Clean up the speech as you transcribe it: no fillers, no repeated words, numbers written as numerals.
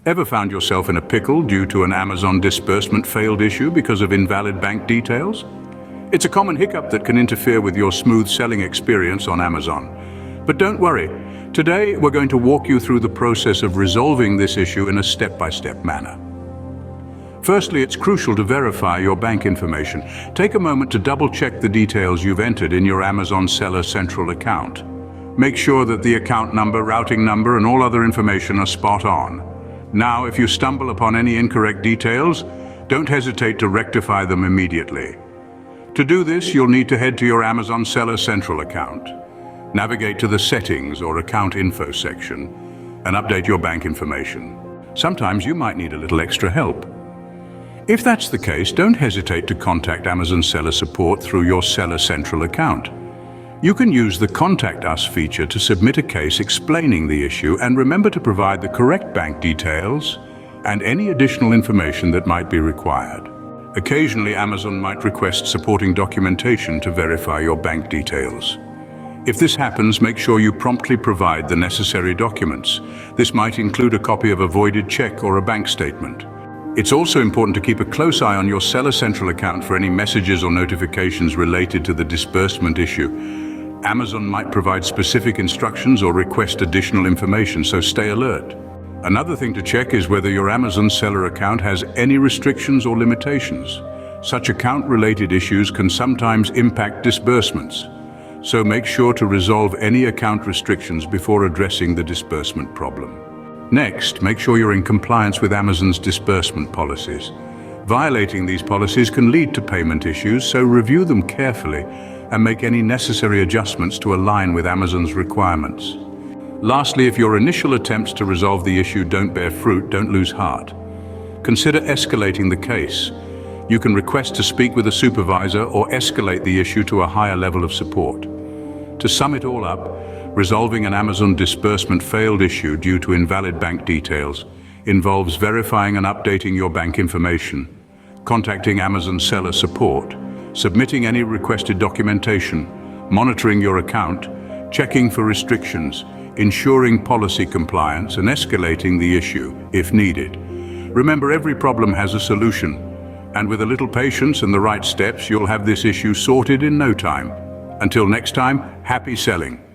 Ever found yourself in a pickle due to an Amazon disbursement failed issue because of invalid bank details? It's a common hiccup that can interfere with your smooth selling experience on Amazon. But don't worry, today we're going to walk you through the process of resolving this issue in a step-by-step manner. Firstly, it's crucial to verify your bank information. Take a moment to double-check the details you've entered in your Amazon Seller Central account. Make sure that the account number, routing number, and all other information are spot on. Now, if you stumble upon any incorrect details, don't hesitate to rectify them immediately. To do this, you'll need to head to your Amazon Seller Central account. Navigate to the Settings or Account Info section and update your bank information. Sometimes you might need a little extra help. If that's the case, don't hesitate to contact Amazon Seller Support through your Seller Central account. You can use the Contact Us feature to submit a case explaining the issue, and remember to provide the correct bank details and any additional information that might be required. Occasionally, Amazon might request supporting documentation to verify your bank details. If this happens, make sure you promptly provide the necessary documents. This might include a copy of a voided check or a bank statement. It's also important to keep a close eye on your Seller Central account for any messages or notifications related to the disbursement issue. Amazon might provide specific instructions or request additional information, so stay alert. Another thing to check is whether your Amazon Seller account has any restrictions or limitations. Such account-related issues can sometimes impact disbursements, so make sure to resolve any account restrictions before addressing the disbursement problem. Next, make sure you're in compliance with Amazon's disbursement policies. Violating these policies can lead to payment issues, so review them carefully and make any necessary adjustments to align with Amazon's requirements. Lastly, if your initial attempts to resolve the issue don't bear fruit, don't lose heart. Consider escalating the case. You can request to speak with a supervisor or escalate the issue to a higher level of support. To sum it all up, resolving an Amazon disbursement failed issue due to invalid bank details involves verifying and updating your bank information, contacting Amazon Seller Support, submitting any requested documentation, monitoring your account, checking for restrictions, ensuring policy compliance, and escalating the issue if needed. Remember, every problem has a solution, and with a little patience and the right steps, you'll have this issue sorted in no time. Until next time, happy selling.